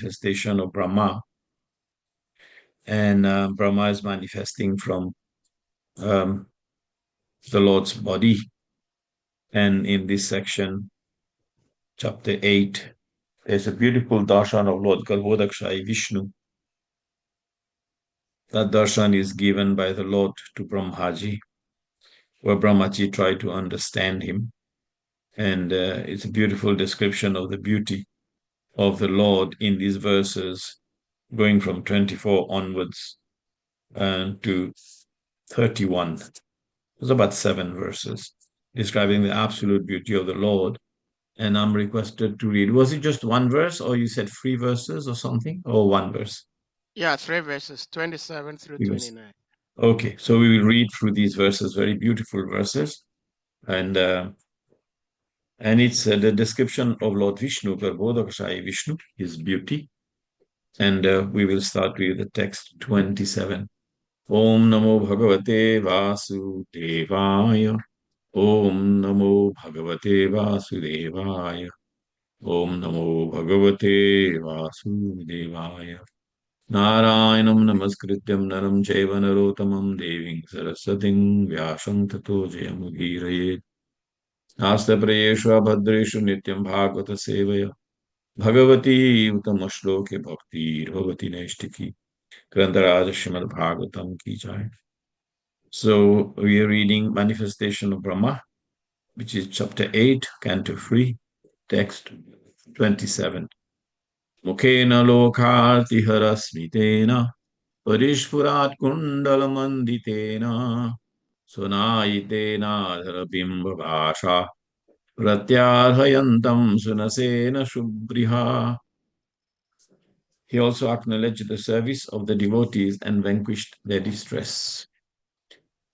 manifestation of Brahma. And Brahma is manifesting from the Lord's body. And in this section, chapter 8, there's a beautiful darshan of Lord Garbhodakshai Vishnu. That darshan is given by the Lord to Brahmaji, where Brahmaji tried to understand him. And it's a beautiful description of the beauty of the Lord in these verses, going from 24 onwards to 31. It's about 7 verses describing the absolute beauty of the Lord. And I'm requested to read. Was it just one verse, or you said 3 verses or something? Or one verse? Yeah, 3 verses, 27 through Yes. 29. Okay, so we will read through these verses, very beautiful verses. And it's the description of Lord Vishnu, Garbhodakshai Vishnu, his beauty. And we will start with the text 27. Om Namo Bhagavate Vasudevaya. Om Namo Bhagavate Vasudevaya. Om Namo Bhagavate Vasudevaya. Narayanam Namaskrityam Naram Chaiva Narottamam Deving Saraswatim Vyasam Tato Jayamudhirayet. Nasta Prayeshva Bhadreshu Nityam Bhagavata Sevaya. Bhagavati Utamashloke Bhakti Bhavati Naishtiki. Grantaraj Srimad Bhagavatam Ki Jai. So we are reading Manifestation of Brahma, which is chapter 8, canto 3, text 27. Mukhena lokharti harasmitena parishpurat kundalamanditena sunayitena dharabimba vasha pratyarhayantam sunasena shubhriha. He also acknowledged the service of the devotees and vanquished their distress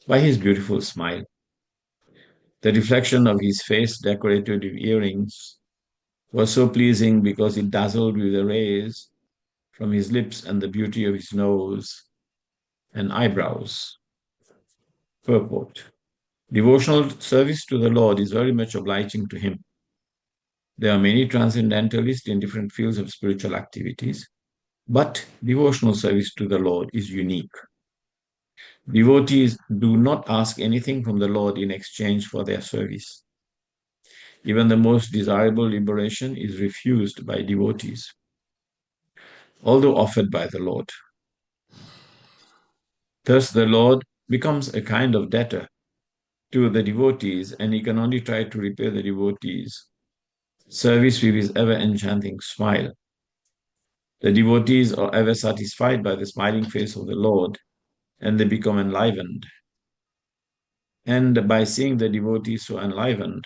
by his beautiful smile. The reflection of his face, decorated with earrings, was so pleasing because it dazzled with the rays from his lips and the beauty of his nose and eyebrows. Purport. Devotional service to the Lord is very much obliging to him. There are many transcendentalists in different fields of spiritual activities, but devotional service to the Lord is unique. Devotees do not ask anything from the Lord in exchange for their service. Even the most desirable liberation is refused by devotees, although offered by the Lord. Thus, the Lord becomes a kind of debtor to the devotees, and he can only try to repay the devotees' service with his ever-enchanting smile. The devotees are ever satisfied by the smiling face of the Lord, and they become enlivened. And by seeing the devotees so enlivened,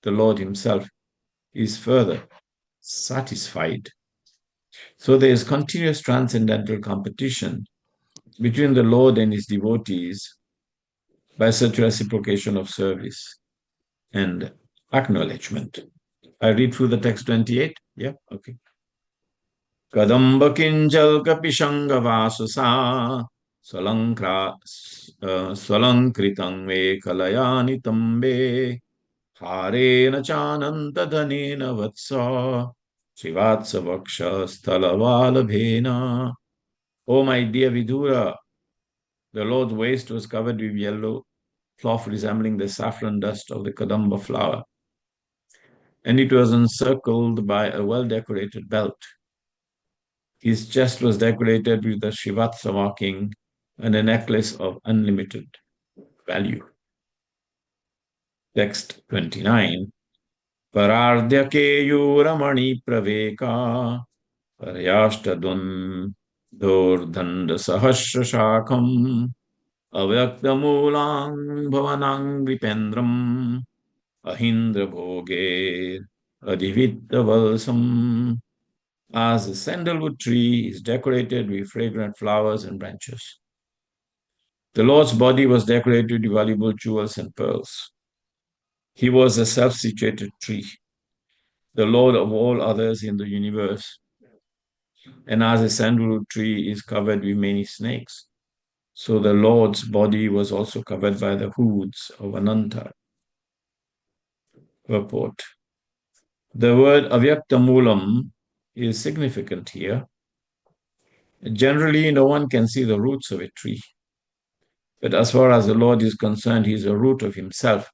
the Lord himself is further satisfied. So there is continuous transcendental competition between the Lord and his devotees by such reciprocation of service and acknowledgement. I read through the text 28. Yeah, okay. Kadamba kinjal kapishanga vasusa swalankritang me kalayani tambe harena chananta dhanena vatsa shivatsa vaksha stalavalabhena. O my dear Vidura, the Lord's waist was covered with yellow cloth resembling the saffron dust of the Kadamba flower, and it was encircled by a well-decorated belt. His chest was decorated with a Shivatsa marking and a necklace of unlimited value. Text 29. Parardhya keyuramani praveka paryashtadun dordhanda sahasra shakam avyaktamulang bhavanang vipendram ahindra bhoge adhivitta valsam. As the sandalwood tree is decorated with fragrant flowers and branches. The Lord's body was decorated with valuable jewels and pearls. He was a self-situated tree, the Lord of all others in the universe. And as a sandalwood tree is covered with many snakes, so the Lord's body was also covered by the hoods of Ananta. Purport. The word avyaktamulam is significant here. Generally, no one can see the roots of a tree. But as far as the Lord is concerned, he is the root of himself,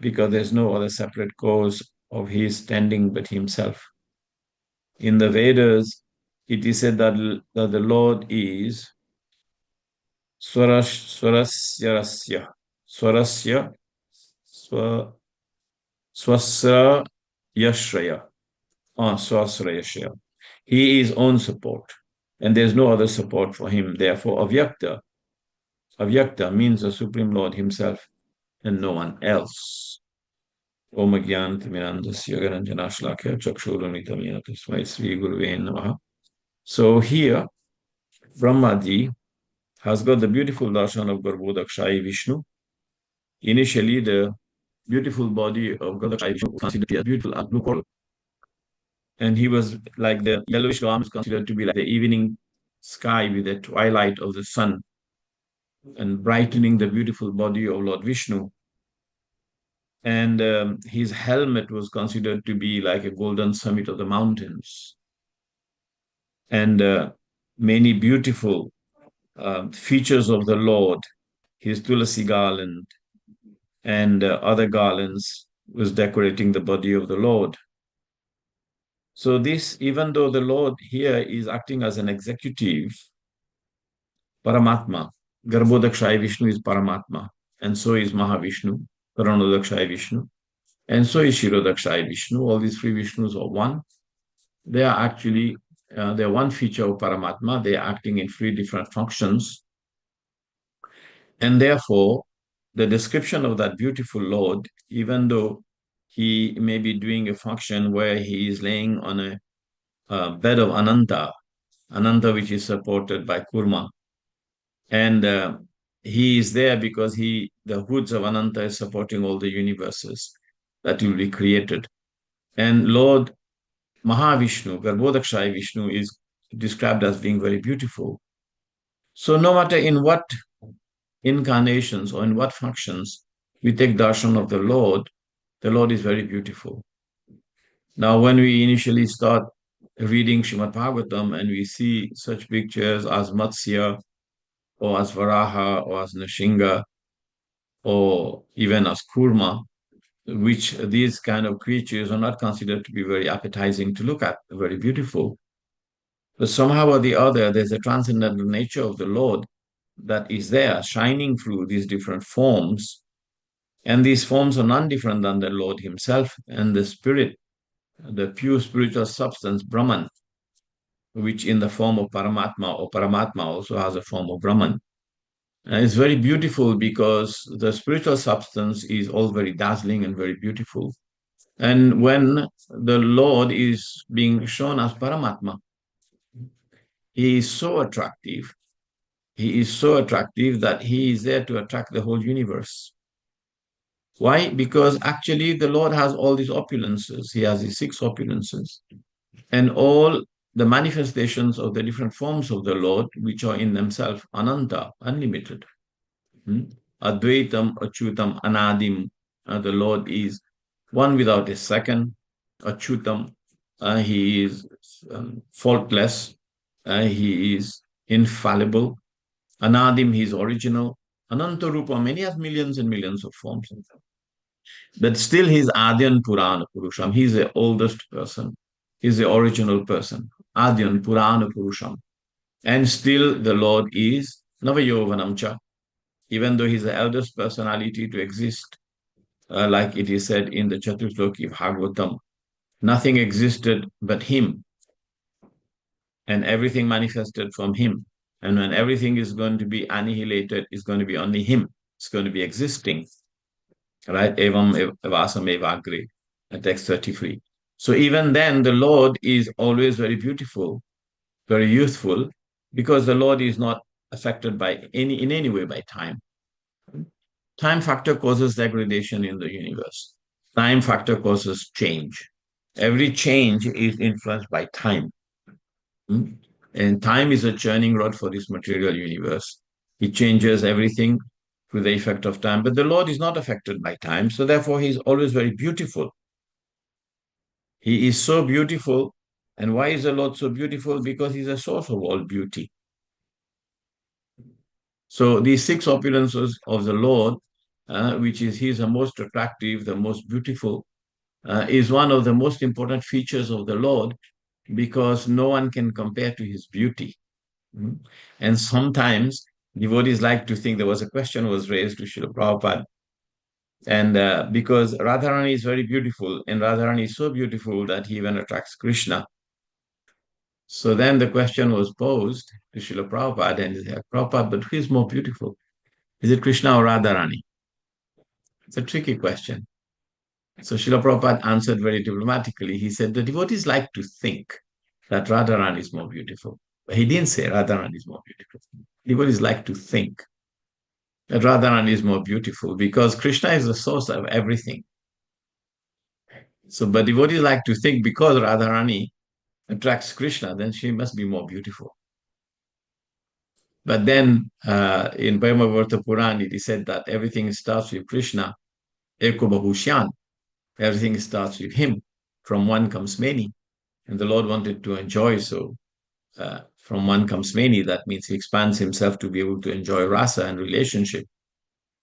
because there's no other separate cause of his standing but himself. In the Vedas, it is said that the Lord is Swarasya, Swarasya, Swasra Yashraya, Swasra Yashraya. He is own support, and there's no other support for him. Therefore, Avyakta means the Supreme Lord himself and no one else. Om Gyan Timirandasya Garanjana Shlakya Chakshurunitamya Tasmai Sri Guruve Namaha. So here, Brahmaji has got the beautiful darshan of Garbhodakshayi Vishnu. Initially, the beautiful body of Garbhodakshayi Vishnu was considered to be a beautiful blue coral. And he was like the yellowish garments considered to be like the evening sky with the twilight of the sun and brightening the beautiful body of Lord Vishnu. And his helmet was considered to be like a golden summit of the mountains. And many beautiful features of the Lord, his Tulasi garland and other garlands was decorating the body of the Lord. So this, even though the Lord here is acting as an executive, Paramatma, Garbhodakshayi Vishnu is Paramatma, and so is Mahavishnu, Karanodakshaya Vishnu, and so is Shirodakshayi Vishnu. All these three Vishnus are one. They are actually, they're one feature of Paramatma. They are acting in three different functions. And therefore, the description of that beautiful Lord, even though he may be doing a function where he is laying on a bed of Ananta which is supported by Kurma, and he is there because the hoods of Ananta is supporting all the universes that will be created. And Lord Mahavishnu, Garbhodakshayi Vishnu, is described as being very beautiful. So no matter in what incarnations or in what functions we take darshan of the Lord is very beautiful. Now, when we initially start reading Srimad Bhagavatam and we see such pictures as Matsya or as Varaha or as Nashinga or even as Kurma, which these kind of creatures are not considered to be very appetizing to look at, very beautiful. But somehow or the other, there's a transcendental nature of the Lord that is there, shining through these different forms. And these forms are none different than the Lord himself and the spirit, the pure spiritual substance, Brahman, which in the form of Paramatma or Paramatma also has a form of Brahman. And it's very beautiful because the spiritual substance is all very dazzling and very beautiful. And when the Lord is being shown as Paramatma, he is so attractive. He is so attractive that he is there to attract the whole universe. Why? Because actually the Lord has all these opulences. He has these six opulences. And all the manifestations of the different forms of the Lord, which are in themselves ananta, unlimited. Advaitam, Achyutam, Anadim. The Lord is one without a second. Achyutam, he is faultless. He is infallible. Anadim, he is original. Ananta Rupa, many has millions and millions of forms. But still he is Adyan Purana Purusham. He is the oldest person. He is the original person. Adyan Purana Purusham. And still the Lord is Navayovanamcha. Even though he's the eldest personality to exist, like it is said in the Chatusloki Bhagavatam, nothing existed but him, and everything manifested from him. And when everything is going to be annihilated, it's going to be only him. It's going to be existing. Right? Evam evasam evagre, text 33. So even then, the Lord is always very beautiful, very youthful, because the Lord is not affected by in any way by time. Time factor causes degradation in the universe. Time factor causes change. Every change is influenced by time. And time is a churning rod for this material universe. It changes everything through the effect of time. But the Lord is not affected by time, so therefore he is always very beautiful. He is so beautiful And why is the Lord so beautiful? Because he's a source of all beauty. So these six opulences of the Lord, which is he's the most attractive, the most beautiful, is one of the most important features of the Lord because no one can compare to his beauty. Mm. And sometimes devotees like to think there was a question was raised to Srila Prabhupada. And because Radharani is very beautiful, and Radharani is so beautiful that he even attracts Krishna. So then the question was posed to Srila Prabhupada, and he said, Prabhupada, but who is more beautiful? Is it Krishna or Radharani? It's a tricky question. So Srila Prabhupada answered very diplomatically. He said, the devotees like to think that Radharani is more beautiful. But he didn't say Radharani is more beautiful. Devotees like to think that Radharani is more beautiful because Krishna is the source of everything. So, but devotees like to think because Radharani attracts Krishna, then she must be more beautiful. But then in Brahmavarta Puran, it is said that everything starts with Krishna, Eko Bahusyan. Everything starts with him. From one comes many. And the Lord wanted to enjoy, so from one comes many. That means he expands himself to be able to enjoy rasa and relationship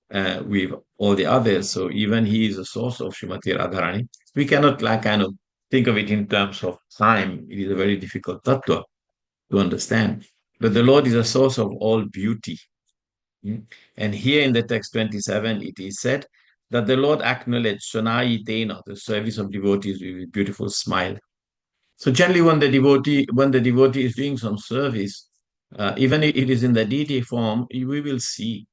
with all the others. So even he is a source of Srimati Radharani. We cannot like kind of think of it in terms of time. It is a very difficult tattva to understand. But the Lord is a source of all beauty. Mm. And here in the text 27, it is said that the Lord acknowledged Sonai Tena, the service of devotees with a beautiful smile. So generally when the devotee is doing some service, even if it is in the deity form, we will see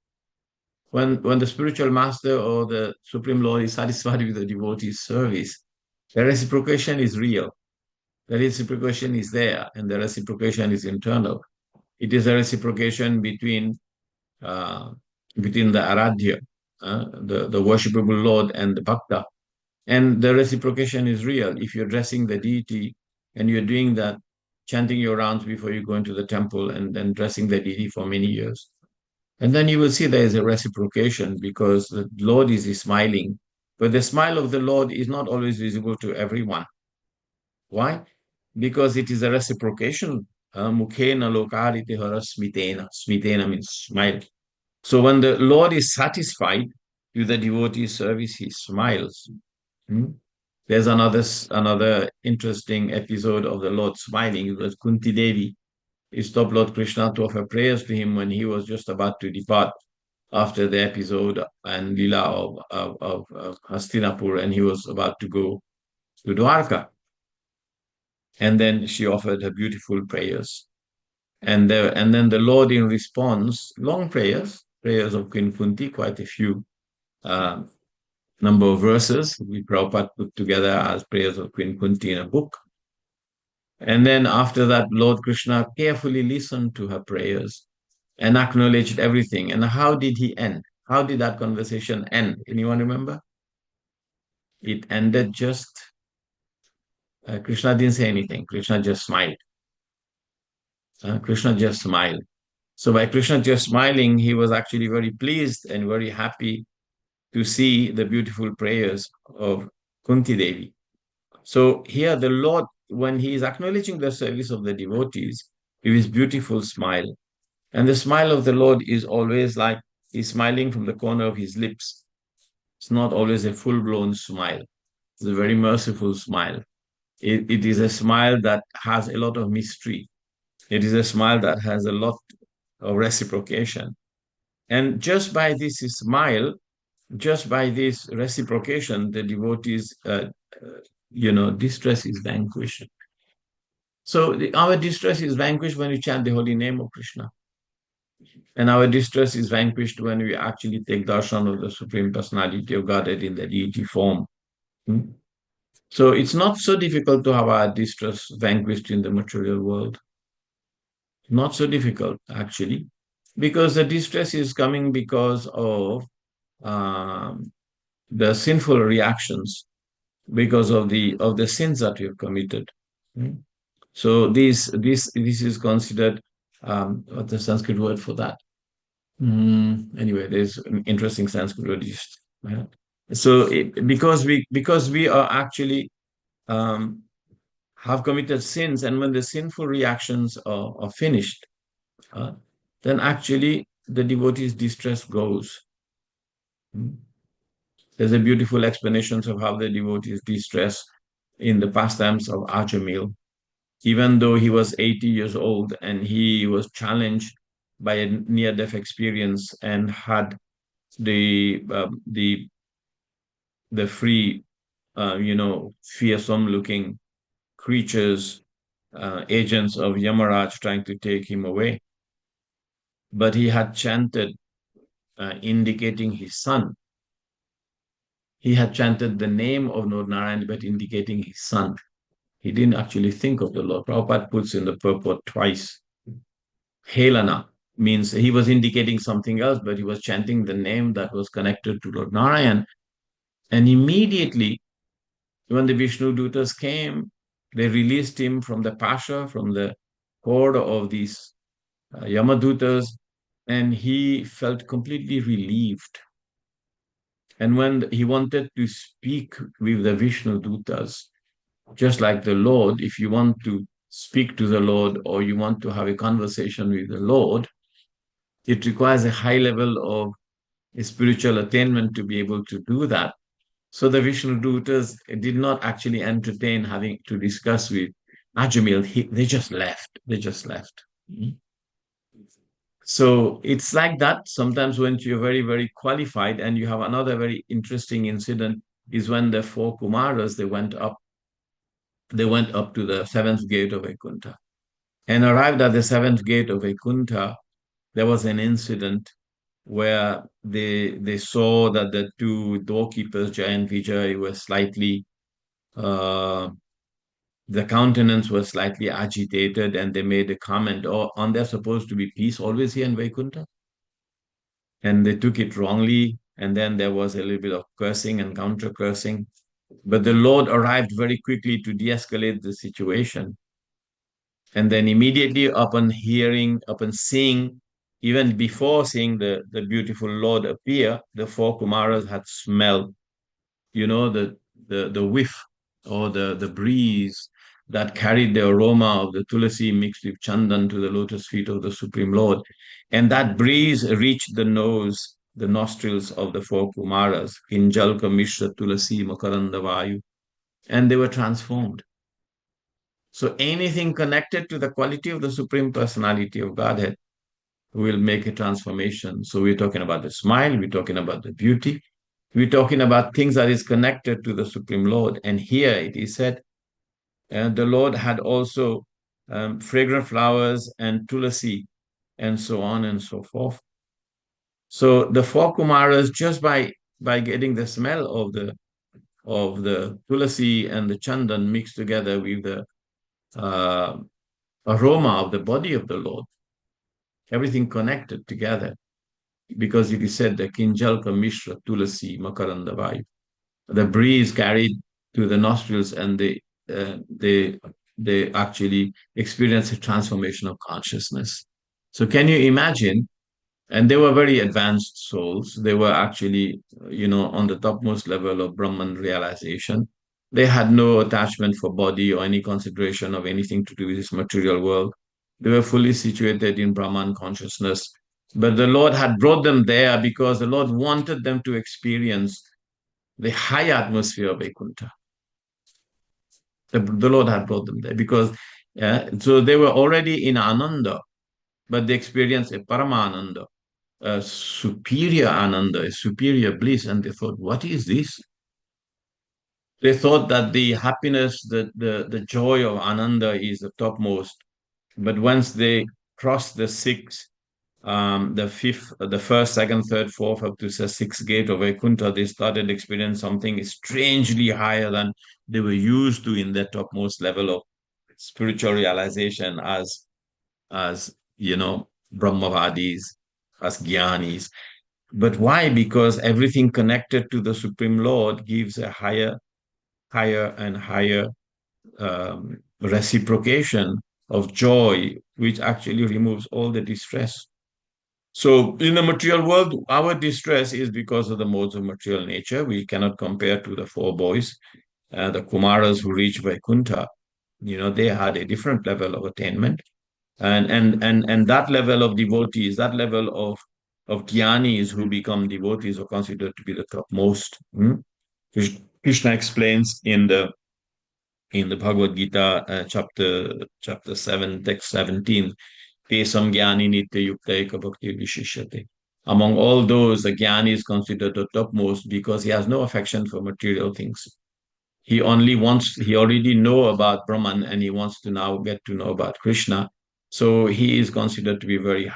when the spiritual master or the Supreme Lord is satisfied with the devotee's service, the reciprocation is real. The reciprocation is there, and the reciprocation is internal. It is a reciprocation uh, between the Aradhya, the worshipable Lord, and the Bhakta. And the reciprocation is real. If you're dressing the deity and you're doing that, chanting your rounds before you go into the temple and then dressing the deity for many years. And then you will see there is a reciprocation because the Lord is smiling. But the smile of the Lord is not always visible to everyone. Why? Because it is a reciprocation. Mukhena lokarite hara smitena. Smitena means smile. So when the Lord is satisfied with the devotee's service, he smiles. Hmm? There's another interesting episode of the Lord smiling. It was Kunti Devi. He stopped Lord Krishna to offer prayers to him when he was just about to depart after the episode and Lila of Hastinapur, and he was about to go to Dwarka. And then she offered her beautiful prayers. And then the Lord, in response, long prayers of Queen Kunti, quite a few uh, number of verses we Prabhupada put together as prayers of Queen Kunti in a book. And then after that, Lord Krishna carefully listened to her prayers and acknowledged everything. And how did he end? How did that conversation end? Anyone remember? It ended just, Krishna didn't say anything. Krishna just smiled. Krishna just smiled. So by Krishna just smiling, he was actually very pleased and very happy to see the beautiful prayers of Kunti Devi. So here the Lord, when he is acknowledging the service of the devotees, with his beautiful smile, and the smile of the Lord is always like he's smiling from the corner of his lips. It's not always a full-blown smile. It's a very merciful smile. It is a smile that has a lot of mystery. It is a smile that has a lot of reciprocation. And just by this smile, just by this reciprocation, the devotees, distress is vanquished. So our distress is vanquished when we chant the holy name of Krishna. And our distress is vanquished when we actually take darshan of the Supreme Personality of Godhead in the deity form. Hmm? So it's not so difficult to have our distress vanquished in the material world. Not so difficult, actually, because the distress is coming because of um, the sinful reactions, because of the sins that we have committed. Hmm? So this is considered what's the Sanskrit word for that? Anyway, there's an interesting Sanskrit word used. So because we are actually um, have committed sins, and when the sinful reactions are finished, uh, then actually the devotee's distress goes. Hmm. There's a beautiful explanations of how the devotee's distress in the pastimes of Ajamil. Even though he was 80 years old and he was challenged by a near-death experience and had the the free, fearsome-looking creatures, agents of Yamaraj trying to take him away. But he had chanted, indicating his son. He had chanted the name of Lord Narayan, but indicating his son. He didn't actually think of the Lord. Prabhupada puts in the purport twice. Helana means he was indicating something else, but he was chanting the name that was connected to Lord Narayan. And immediately, when the Vishnu Dutas came, they released him from the Pasha, from the horde of these Yamadutas, and he felt completely relieved. And when he wanted to speak with the Vishnu Dutas, just like the Lord, if you want to speak to the Lord or you want to have a conversation with the Lord, it requires a high level of spiritual attainment to be able to do that. So the Vishnu Dutas did not actually entertain having to discuss with Ajamil. They just left. They just left. Mhm. So it's like that. Sometimes when you're very, very qualified, and you have another very interesting incident is when the four Kumaras, they went up to the seventh gate of Vaikuntha. And arrived at the seventh gate of Vaikuntha, there was an incident where they saw that the two doorkeepers, Jay and Vijay, were slightly the countenance was slightly agitated, and they made a comment, "Oh, aren't there supposed to be peace always here in Vaikuntha?" And they took it wrongly, and then there was a little bit of cursing and counter cursing. But the Lord arrived very quickly to de-escalate the situation. And then immediately upon seeing, even before seeing the beautiful Lord appear, the four Kumaras had smelled, the whiff or the breeze that carried the aroma of the tulasi mixed with chandan to the lotus feet of the Supreme Lord. And that breeze reached the nostrils of the four Kumaras, Kinjalka Mishra Tulasi Makaranda Vayu, and they were transformed. So anything connected to the quality of the Supreme Personality of Godhead will make a transformation. So we're talking about the smile, we're talking about the beauty, we're talking about things that is connected to the Supreme Lord. And here it is said, the Lord had also fragrant flowers and tulasi and so on and so forth. So the four Kumaras, just by getting the smell of the tulasi and the chandan mixed together with the uh, aroma of the body of the Lord, everything connected together, because it is said the Kinjalka Mishra Tulasi Makaranda Vayu. The breeze carried to the nostrils, and they actually experience a transformation of consciousness. So can you imagine? And they were very advanced souls. They were actually, on the topmost level of Brahman realization. They had no attachment for body or any consideration of anything to do with this material world. They were fully situated in Brahman consciousness. But the Lord had brought them there because the Lord wanted them to experience the high atmosphere of Vaikuntha. The Lord had brought them there because, so they were already in Ananda, but they experienced a Paramananda, a superior Ananda, a superior bliss, and they thought, what is this? They thought that the happiness, the joy of Ananda is the topmost. But once they crossed the sixth, the fifth, the first, second, third, fourth, up to the sixth gate of Vaikuntha, they started experiencing something strangely higher than they were used to in their topmost level of spiritual realization as Brahmavadis, as Gyanis. But why? Because everything connected to the Supreme Lord gives a higher and higher reciprocation of joy, which actually removes all the distress. So in the material world, our distress is because of the modes of material nature. We cannot compare to the four boys, the Kumaras who reach Vaikuntha. They had a different level of attainment. And that level of devotees, that level of jnanis who become devotees are considered to be the topmost. Krishna explains in the Bhagavad Gita, chapter 7, text 17, Pesam Jnani Nitya Yukta Eka Bhakti Vishishyate. Among all those, the Jnani is considered the topmost because he has no affection for material things. He already know about Brahman and he wants to now get to know about Krishna. So he is considered to be very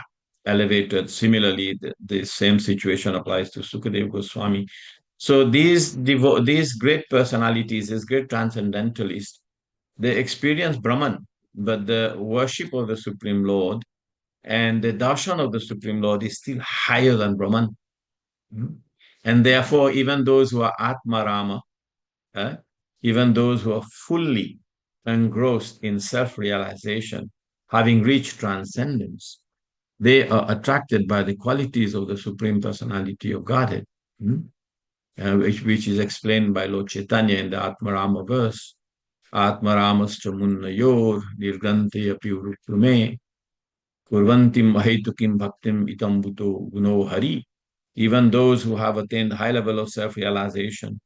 elevated. Similarly, the same situation applies to Sukadeva Goswami. So these great personalities, these great transcendentalists, they experience Brahman, but the worship of the Supreme Lord and the darshan of the Supreme Lord is still higher than Brahman. Mhm. And therefore, even those who are Atmarama, eh, even those who are fully engrossed in self-realization, having reached transcendence, they are attracted by the qualities of the Supreme Personality of Godhead, which is explained by Lord Chaitanya in the Atmarama verse. Atmaramascha munnayor nirgante api uruprume kurvantim ahetukim bhaktim itambuto guno hari. Even those who have attained high level of self-realization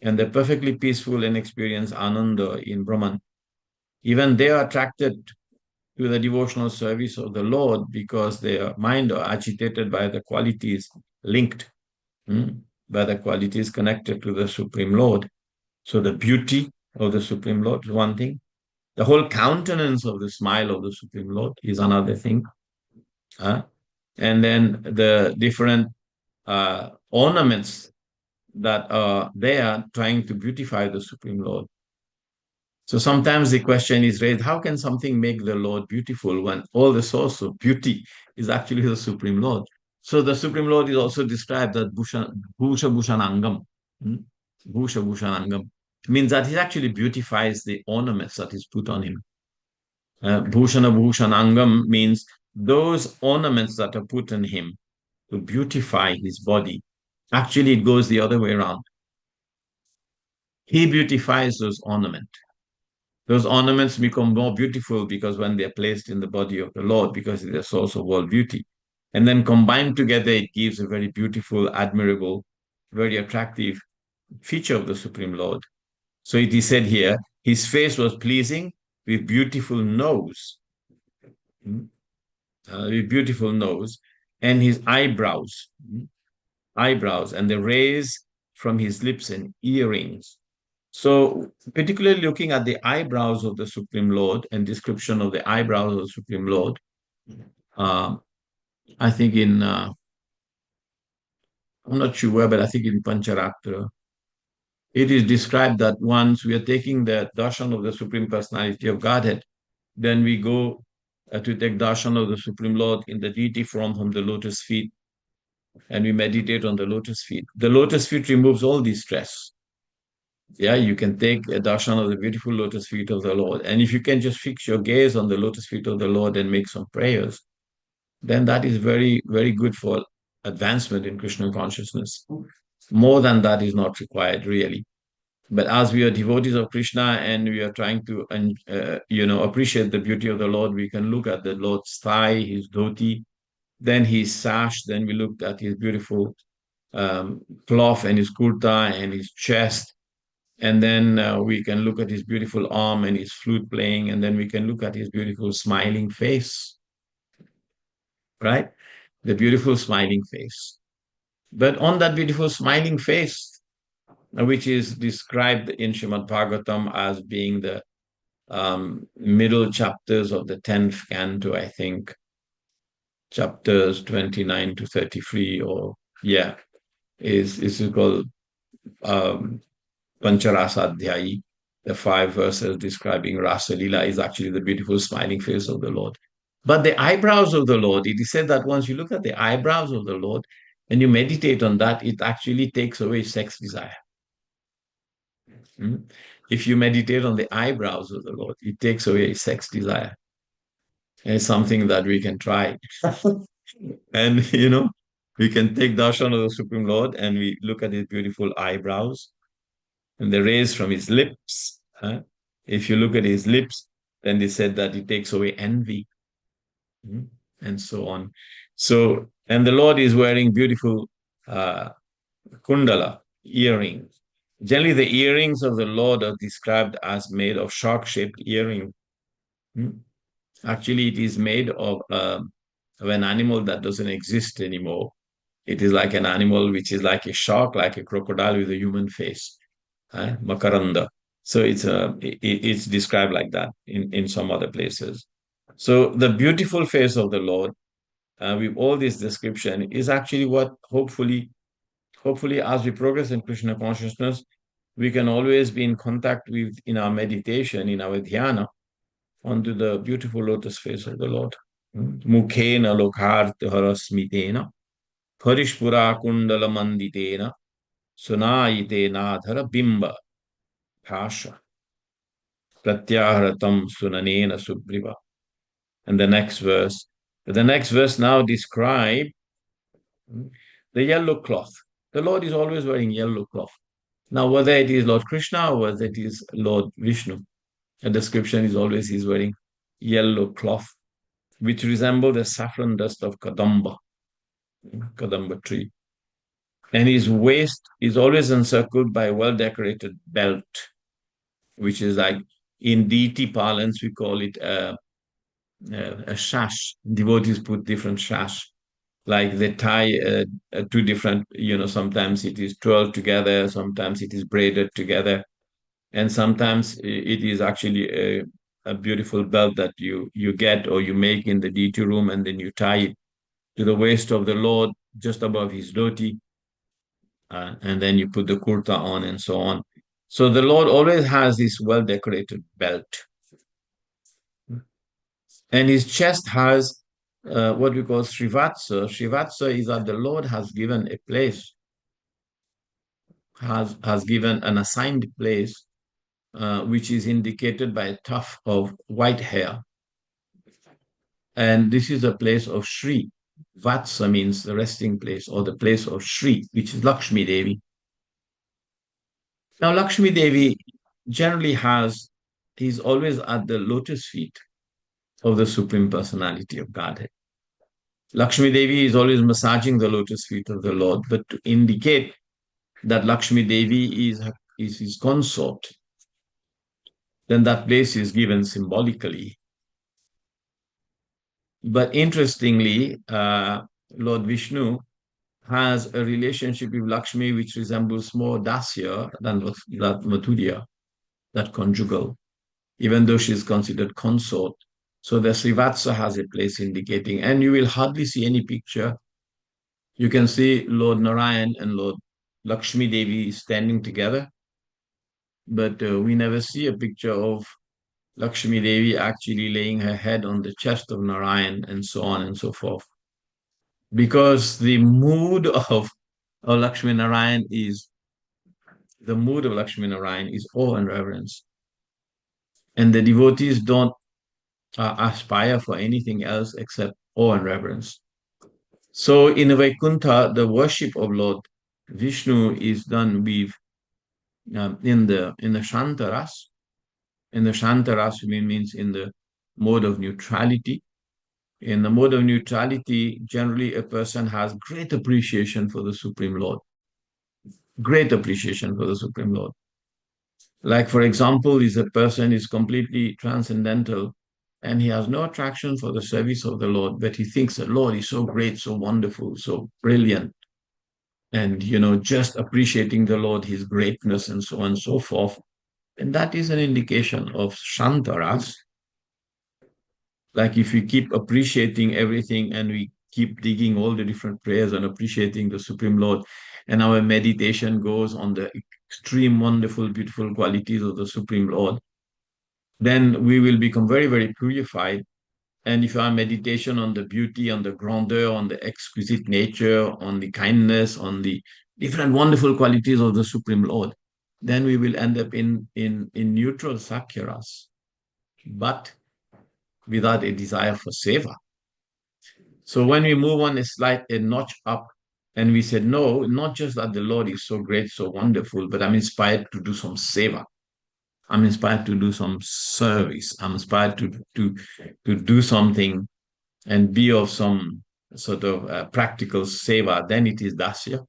and they're perfectly peaceful and experience ananda in Brahman, even they are attracted to the devotional service of the Lord because their mind are agitated by the qualities linked, by the qualities connected to the Supreme Lord. So the beauty of the Supreme Lord is one thing. The whole countenance of the smile of the Supreme Lord is another thing. And then the different ornaments that are there trying to beautify the Supreme Lord. So sometimes the question is raised, how can something make the Lord beautiful when all the source of beauty is actually the Supreme Lord? So the Supreme Lord is also described as Bhusha Bhushanangam. Hmm? Bhusha Bhushanangam means that he actually beautifies the ornaments that is put on him. Bhushana Bhushanangam means those ornaments that are put on him to beautify his body. Actually, it goes the other way around. He beautifies those ornaments. Those ornaments become more beautiful because when they're placed in the body of the Lord, because it's the source of all beauty. And then combined together, it gives a very beautiful, admirable, very attractive feature of the Supreme Lord. So it is said here, his face was pleasing with beautiful nose, with beautiful nose, and his eyebrows, and the rays from his lips and earrings. So, particularly looking at the eyebrows of the Supreme Lord and description of the eyebrows of the Supreme Lord, uh, I think I'm not sure where, but I think in Pancharatra, it is described that once we are taking the darshan of the Supreme Personality of Godhead, then we go to take darshan of the Supreme Lord in the deity form from the lotus feet, and we meditate on the lotus feet. The lotus feet removes all the stress. Yeah, you can take a darshan of the beautiful lotus feet of the Lord. And if you can just fix your gaze on the lotus feet of the Lord and make some prayers, then that is very, very good for advancement in Krishna consciousness. More than that is not required, really. But as we are devotees of Krishna and we are trying to, appreciate the beauty of the Lord, we can look at the Lord's thigh, his dhoti, then his sash, then we looked at his beautiful cloth and his kurta and his chest. And then we can look at his beautiful arm and his flute playing, and then we can look at his beautiful smiling face, right? The beautiful smiling face. But on that beautiful smiling face, which is described in Srimad Bhagavatam as being the middle chapters of the 10th canto, I think, chapters 29 to 33, or yeah, is called Pancharasa Adhyayi. The 5 verses describing Rasa Lila is actually the beautiful smiling face of the Lord. But the eyebrows of the Lord, it is said that once you look at the eyebrows of the Lord and you meditate on that, it actually takes away sex desire. If you meditate on the eyebrows of the Lord, it takes away sex desire. And it's something that we can try. And, we can take darshan of the Supreme Lord and we look at his beautiful eyebrows and the rays from his lips. Huh? If you look at his lips, then they said that it takes away envy, and so on. So, and the Lord is wearing beautiful uh, kundala earrings. Generally, the earrings of the Lord are described as made of shark-shaped earring. Hmm. Actually, it is made of an animal that doesn't exist anymore. It is like an animal which is like a shark, like a crocodile with a human face, Makaranda. So it's described like that in some other places. So the beautiful face of the Lord, with all this description, is actually what hopefully, as we progress in Krishna consciousness, we can always be in contact with in our meditation, in our dhyana, onto the beautiful lotus face of the Lord. Mukhena lokhartahara smitena, parishpura kundala manditena, sunayite nadhara bimba bhasha, pratyaharatam sunanena subriva. And the next verse now describe the yellow cloth. The Lord is always wearing yellow cloth. Now, whether it is Lord Krishna or whether it is Lord Vishnu, a description is always he's wearing yellow cloth, which resemble the saffron dust of Kadamba tree. And his waist is always encircled by a well-decorated belt, which is like, in deity parlance, we call it a shash. Devotees put different shash. Like they tie two different, sometimes it is twirled together, sometimes it is braided together, and sometimes it is actually a beautiful belt that you get or you make in the deity room, and then you tie it to the waist of the Lord just above his dhoti, and then you put the kurta on and so on. So the Lord always has this well decorated belt, and his chest has what we call Srivatsa. Srivatsa is that the Lord has given a place, has given an assigned place, which is indicated by a tuft of white hair. And this is a place of Shri. Vatsa means the resting place or the place of Shri, which is Lakshmi Devi. Now, Lakshmi Devi generally is always at the lotus feet of the Supreme Personality of Godhead. Lakshmi Devi is always massaging the lotus feet of the Lord, but to indicate that Lakshmi Devi is his consort, then that place is given symbolically. But interestingly, Lord Vishnu has a relationship with Lakshmi which resembles more Dasya than that Madhurya, that conjugal, even though she is considered consort. So the Srivatsa has a place indicating, and you will hardly see any picture. You can see Lord Narayan and Lord Lakshmi Devi standing together, but we never see a picture of Lakshmi Devi actually laying her head on the chest of Narayan and so on and so forth. Because Lakshmi Narayan is the mood of Lakshmi Narayan is awe and reverence. And the devotees don't aspire for anything else except awe and reverence. So in Vaikuntha, the worship of Lord Vishnu is done with in the Shantaras. In the Shantaras means in the mode of neutrality. In the mode of neutrality, generally a person has great appreciation for the Supreme Lord. Great appreciation for the Supreme Lord. Like, for example, is a person is completely transcendental and he has no attraction for the service of the Lord, but he thinks the Lord is so great, so wonderful, so brilliant. And, just appreciating the Lord, his greatness, and so on and so forth. And that is an indication of Shantaras. Like if we keep appreciating everything and we keep digging all the different prayers and appreciating the Supreme Lord, and our meditation goes on the extreme, wonderful, beautiful qualities of the Supreme Lord, then we will become very, very purified. And if our meditation on the beauty, on the grandeur, on the exquisite nature, on the kindness, on the different wonderful qualities of the Supreme Lord, then we will end up in neutral sakyaras, but without a desire for seva. So when we move on a notch up, and we said, no, not just that the Lord is so great, so wonderful, but I'm inspired to do some seva. I'm inspired to do some service. I'm inspired to do something and be of some sort of practical seva. Then it is dasya.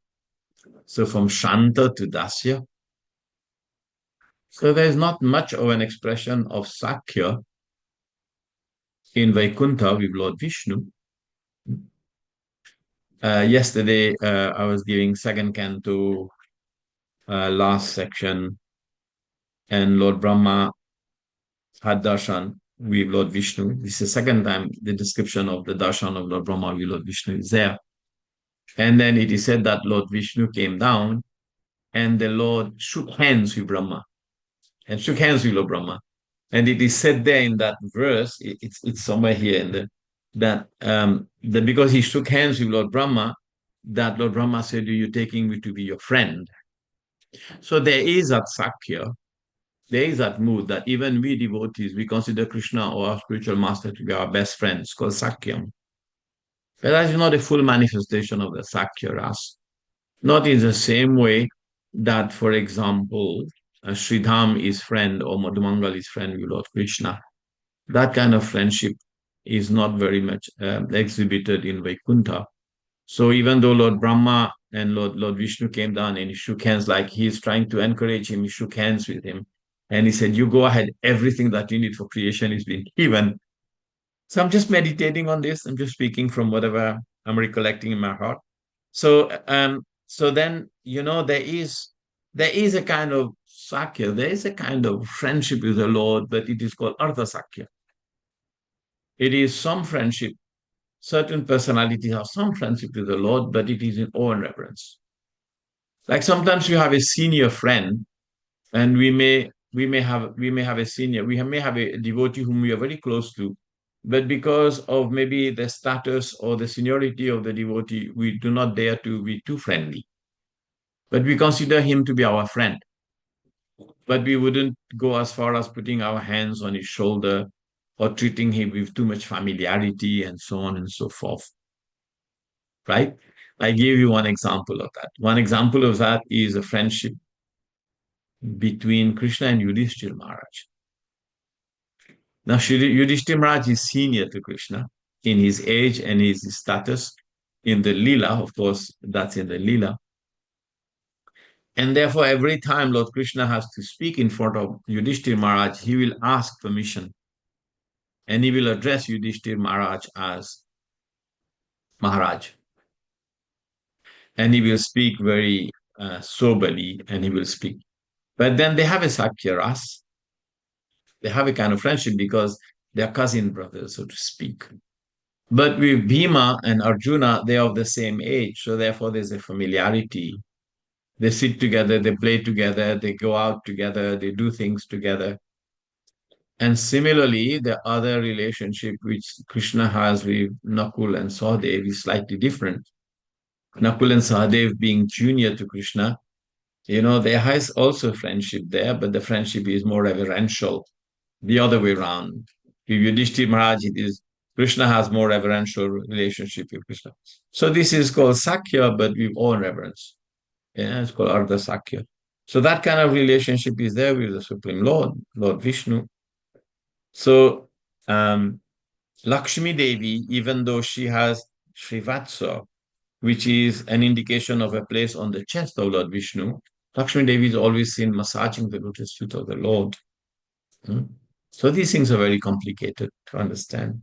So from shanta to dasya. So there is not much of an expression of Sakya in Vaikuntha with Lord Vishnu. Yesterday, I was giving second canto, last section, and Lord Brahma had darshan with Lord Vishnu. This is the second time the description of the darshan of Lord Brahma with Lord Vishnu is there. And then it is said that Lord Vishnu came down and the Lord shook hands with Brahma and shook hands with Lord Brahma. And it is said there in that verse, it's somewhere here in the that because he shook hands with Lord Brahma, that Lord Brahma said, "Are you taking me to be your friend?" So there is that Sakya, there is that mood that even we devotees, we consider Krishna or our spiritual master to be our best friend. It's called Sakyam. But that is not a full manifestation of the Sakya ras. Not in the same way that, for example, Sridham is friend or Madhumangal is friend with Lord Krishna. That kind of friendship is not very much exhibited in Vaikuntha. So even though Lord Brahma and Lord Vishnu came down and he shook hands, like he's trying to encourage him, he shook hands with him. And he said, "You go ahead, everything that you need for creation is being given." So I'm just meditating on this. I'm just speaking from whatever I'm recollecting in my heart. So then, there is a kind of Sakya, there is a kind of friendship with the Lord, but it is called Artha Sakya. It is some friendship. Certain personalities have some friendship with the Lord, but it is in awe and reverence. Like sometimes you have a senior friend, and we may have a senior, may have a devotee whom we are very close to, but because of maybe the status or the seniority of the devotee, we do not dare to be too friendly. But we consider him to be our friend. But we wouldn't go as far as putting our hands on his shoulder or treating him with too much familiarity and so on and so forth. Right? I gave you one example of that. One example of that is a friendship between Krishna and Yudhishthira Maharaj. Now, Yudhishthira Maharaj is senior to Krishna in his age and his status in the Leela. Of course, that's in the Leela. And therefore, every time Lord Krishna has to speak in front of Yudhishthira Maharaj, he will ask permission. And he will address Yudhishthira Maharaj as Maharaj. And he will speak very soberly, and he will speak. But then they have a Sakya Ras. They have a kind of friendship because they're cousin brothers, so to speak. But with Bhima and Arjuna, they're of the same age. So therefore, there's a familiarity. They sit together, they play together, they go out together, they do things together. And similarly, the other relationship which Krishna has with Nakul and Sahadev is slightly different. Nakul and Sahadev being junior to Krishna, there has also friendship there, but the friendship is more reverential. The other way around. With Yudhishthira Maharaj, it is Krishna has more reverential relationship with Krishna. So this is called Sakya, but with all reverence. Yeah, it's called Ardha Sakya. So that kind of relationship is there with the Supreme Lord, Lord Vishnu. So Lakshmi Devi, even though she has Srivatsa, which is an indication of a place on the chest of Lord Vishnu, Lakshmi Devi is always seen massaging the lotus feet of the Lord. So these things are very complicated to understand.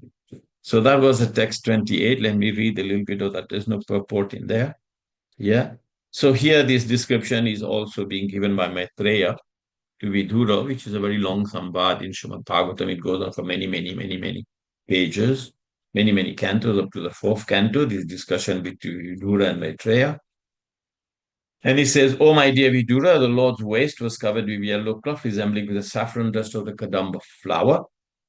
So that was the text 28. Let me read a little bit of that. There's no purport in there. Yeah. So here this description is also being given by Maitreya to Vidura, which is a very long sambad in Srimad Bhagavatam. It goes on for many, many, many, many pages, many, many cantos up to the fourth canto, this discussion between Vidura and Maitreya. And he says, "Oh, my dear Vidura, the Lord's waist was covered with yellow cloth resembling the saffron dust of the kadamba flower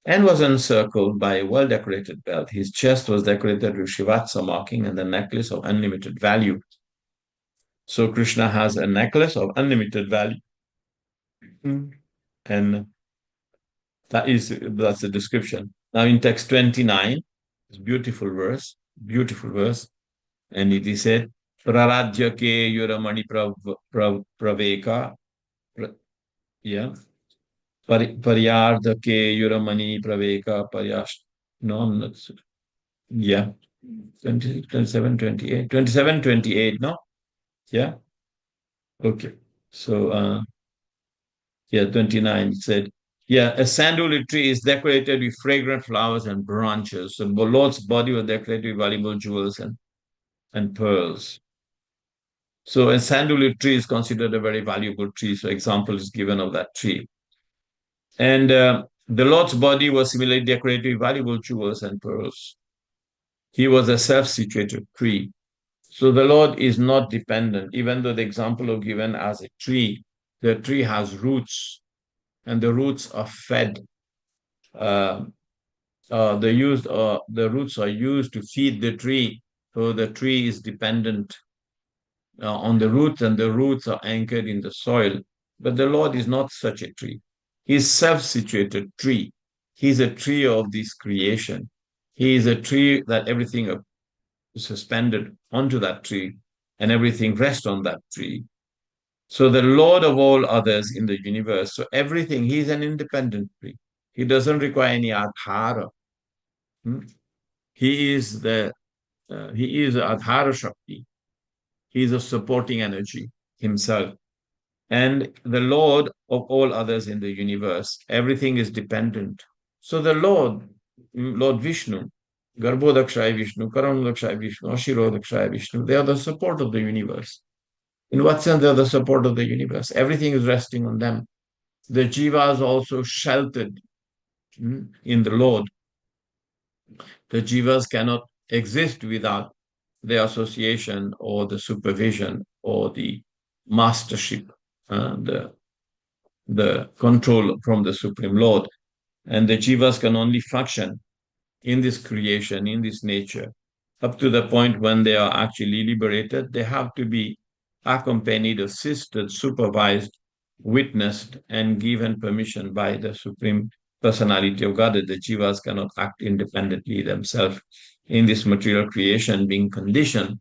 and was encircled by a well-decorated belt. His chest was decorated with Shivatsa marking and the necklace of unlimited value." So Krishna has a necklace of unlimited value. And that's the description. Now in text 29, it's beautiful verse, and it is said, "Praradya ke yuramani praveka." Yeah. Paryardhake Yuramani Praveka Paryash. No, I'm not. Yeah. 26, 27, 28. 27, 28, no? Yeah. Okay. So, yeah, 29 said, yeah, a sandalwood tree is decorated with fragrant flowers and branches. So the Lord's body was decorated with valuable jewels and pearls. So a sandalwood tree is considered a very valuable tree. So example is given of that tree. And the Lord's body was similarly decorated with valuable jewels and pearls. He was a self-situated tree. So the Lord is not dependent, even though the example of given as a tree, the tree has roots, and the roots are fed. Uh, the roots are used to feed the tree, so the tree is dependent on the roots, and the roots are anchored in the soil. But the Lord is not such a tree. He is self-situated tree. He is a tree of this creation. He is a tree that everything is suspended onto that tree, and everything rests on that tree. So the Lord of all others in the universe, so everything, he is an independent tree. He doesn't require any adhara. Hmm? He is he is adhara shakti. He is a supporting energy himself. And the Lord of all others in the universe, everything is dependent. So the Lord, Lord Vishnu, Garbhodakshaya Vishnu, Karanodakshaya Vishnu, Ashirodakshaya Vishnu, they are the support of the universe. In what sense they are the support of the universe? Everything is resting on them. The jiva is also sheltered in the Lord. The jivas cannot exist without the association or the supervision or the mastership, the control from the Supreme Lord. And the jivas can only function in this creation, in this nature, up to the point when they are actually liberated. They have to be accompanied, assisted, supervised, witnessed, and given permission by the Supreme Personality of God. That the jivas cannot act independently themselves in this material creation, being conditioned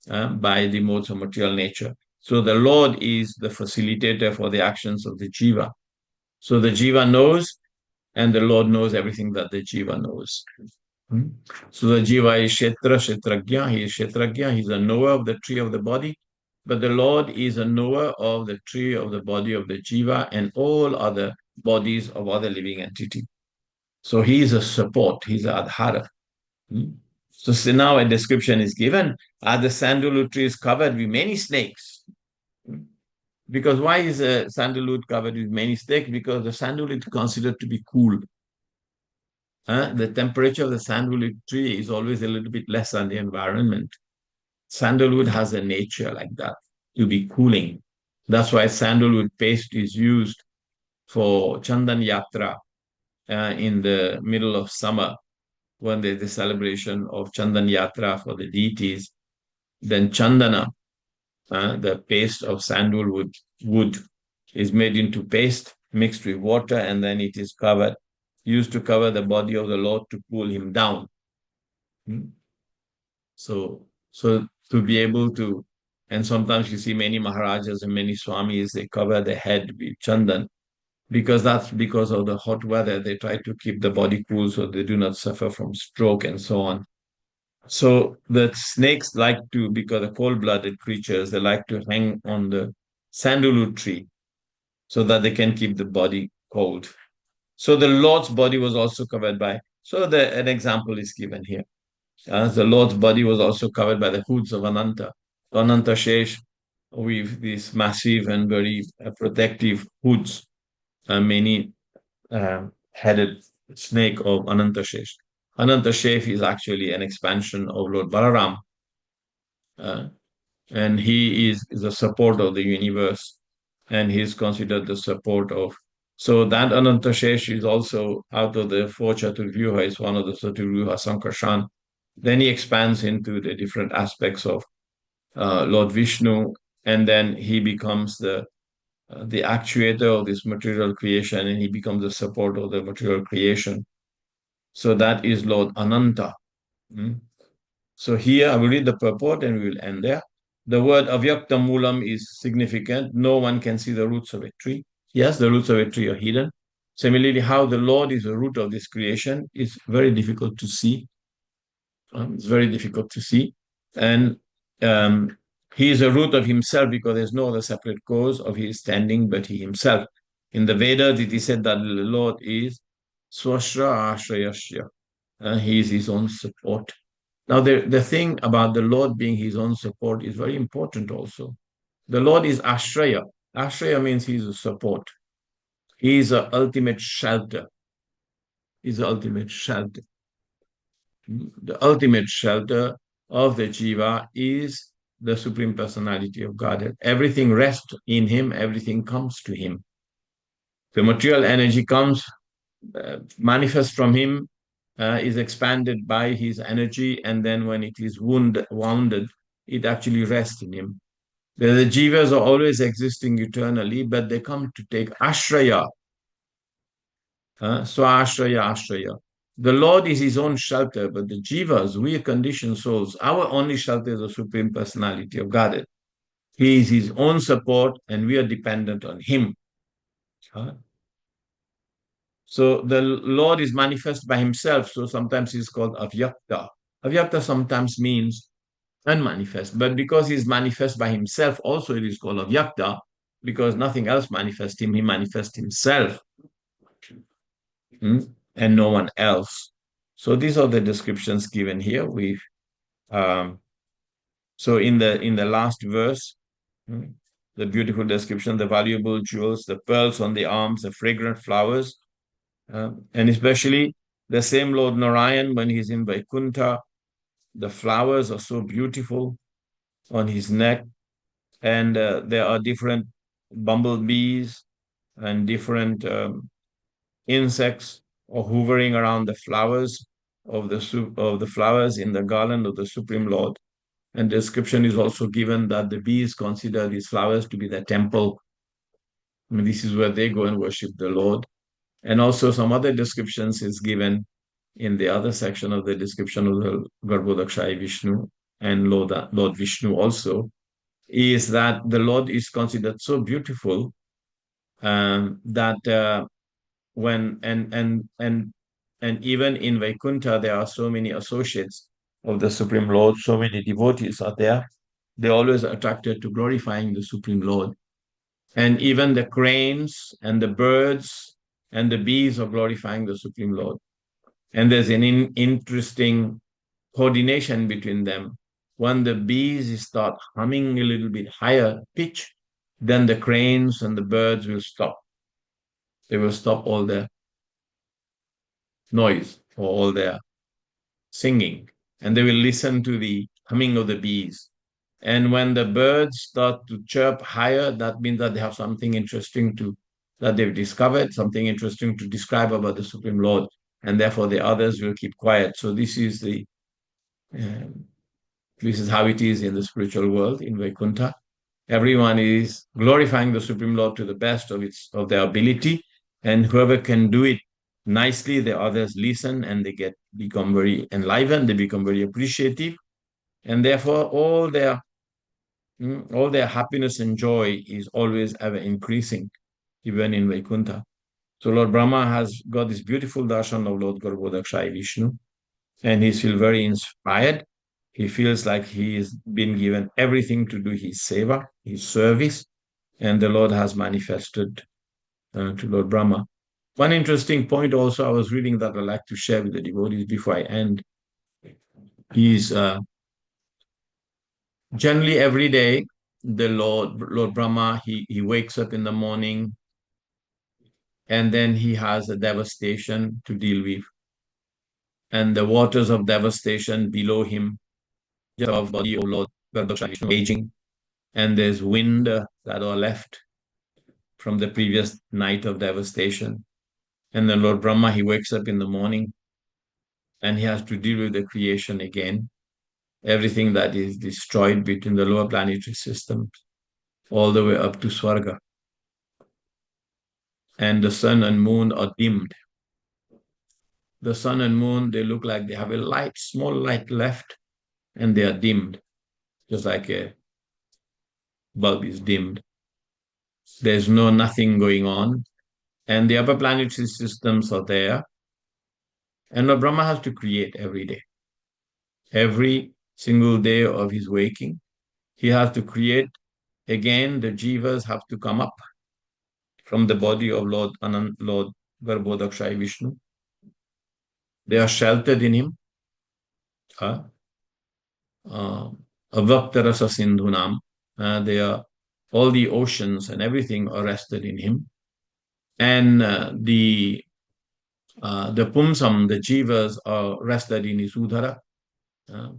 by the modes of material nature. So the Lord is the facilitator for the actions of the jiva. So the jiva knows, and the Lord knows everything that the jiva knows. Hmm? So the jiva is Kshetragya, he is Kshetragya, he's a knower of the tree of the body, but the Lord is a knower of the tree of the body of the jiva and all other bodies of other living entity. So he is a support, he's a adhara. Hmm? So now a description is given. The sandalwood tree is covered with many snakes. Hmm? Because why is a sandalwood covered with many snakes? Because the sandalwood is considered to be cool. The temperature of the sandalwood tree is always a little bit less than the environment. Sandalwood has a nature like that, to be cooling. That's why sandalwood paste is used for Chandan Yatra in the middle of summer when there's the celebration of Chandan Yatra for the deities. Then Chandana, the paste of sandalwood wood, is made into paste mixed with water, and then it is covered, used to cover the body of the Lord to cool him down. Hmm? So to be able to, and sometimes you see many Maharajas and many Swamis, they cover their head with chandan because that's because of the hot weather. They try to keep the body cool so they do not suffer from stroke and so on. So the snakes like to, because the cold-blooded creatures, they like to hang on the sandalwood tree so that they can keep the body cold. So the Lord's body was also covered by, so an example is given here. The Lord's body was also covered by the hoods of Ananta. Ananta Shesh with these massive and very protective hoods, many headed snake of Ananta Shesh. Ananta Shesh is actually an expansion of Lord Balaram, uh, and he is the support of the universe, and he is considered the support of. So that Ananta Shesh is also out of the four Chaturvyuha, is one of the Chaturvyuha Sankarshan. Then he expands into the different aspects of Lord Vishnu, and then he becomes the actuator of this material creation, and he becomes the support of the material creation. So that is Lord Ananta. Hmm? So here I will read the purport and we will end there. The word avyakta moolam is significant. No one can see the roots of a tree. Yes, the roots of a tree are hidden. Similarly, how the Lord is the root of this creation is very difficult to see. It's very difficult to see. And um, he is a root of himself because there's no other separate cause of his standing but he himself. In the Vedas, it is said that the Lord is Swashra Ashrayashya. He is his own support. Now, the thing about the Lord being his own support is very important also. The Lord is Ashraya. Ashraya means he's a support. He is the ultimate shelter. He's the ultimate shelter. The ultimate shelter of the jiva is the Supreme Personality of Godhead. Everything rests in him, everything comes to him. The material energy comes, manifests from him, is expanded by his energy, and then when it is wounded, it actually rests in him. The jivas are always existing eternally, but they come to take ashraya. Ashraya, ashraya. The Lord is his own shelter, but the jivas, we are conditioned souls, our only shelter is the Supreme Personality of Godhead. He is his own support, and we are dependent on him. So the Lord is manifest by himself, so sometimes he's called avyakta. Avyakta sometimes means unmanifest, but because he's manifest by himself, also it is called avyakta, because nothing else manifests him, he manifests himself. And no one else. So these are the descriptions given here. Um, so in the last verse, the beautiful description, the valuable jewels, the pearls on the arms, the fragrant flowers, and especially the same Lord Narayan when he's in Vaikuntha, the flowers are so beautiful on his neck, and there are different bumblebees and different insects or hovering around the flowers of the flowers in the garland of the Supreme Lord. And description is also given that the bees consider these flowers to be the temple. I mean, this is where they go and worship the Lord. And also some other descriptions is given in the other section of the description of the Garbhodakshaya Vishnu and Lord Vishnu also, is that the Lord is considered so beautiful that when and even in Vaikuntha there are so many associates of the Supreme Lord, so many devotees are there. They're always attracted to glorifying the Supreme Lord. And even the cranes and the birds and the bees are glorifying the Supreme Lord. And there's an interesting coordination between them. When the bees start humming a little bit higher pitch, then the cranes and the birds will stop. They will stop all their noise or all their singing, and they will listen to the humming of the bees. And when the birds start to chirp higher, that means that they have something interesting that they've discovered, something interesting to describe about the Supreme Lord, and therefore the others will keep quiet. So um, this is how it is in the spiritual world in Vaikuntha. Everyone is glorifying the Supreme Lord to the best of their ability, and whoever can do it nicely, the others listen and they become very enlivened, they become very appreciative, and therefore all their happiness and joy is always ever increasing, even in Vaikuntha. So Lord Brahma has got this beautiful darshan of Lord Garbhodakshaya Vishnu, and he feels very inspired. He feels like he's been given everything to do his seva, his service, and the Lord has manifested to Lord Brahma. One interesting point also I was reading that I'd like to share with the devotees before I end is generally every day the Lord Brahma, he wakes up in the morning and then he has a devastation to deal with. And the waters of devastation below him, of body of Lord aging, and there's wind that are left from the previous night of devastation. And then Lord Brahma, he wakes up in the morning and he has to deal with the creation again. Everything that is destroyed between the lower planetary systems all the way up to Swarga. And the sun and moon are dimmed. The sun and moon, they look like they have a light, small light left, and they are dimmed, just like a bulb is dimmed. There's nothing going on. and the upper planetary systems are there. And Lord Brahma has to create every day. Every single day of his waking, he has to create. Again, the jivas have to come up from the body of Lord Anand, Lord Garbhodakshai Vishnu. They are sheltered in him. Uh, Avaktarasa Sindhunam. They are all the oceans and everything are rested in him. And the pumsam, the jivas are rested in his udhara,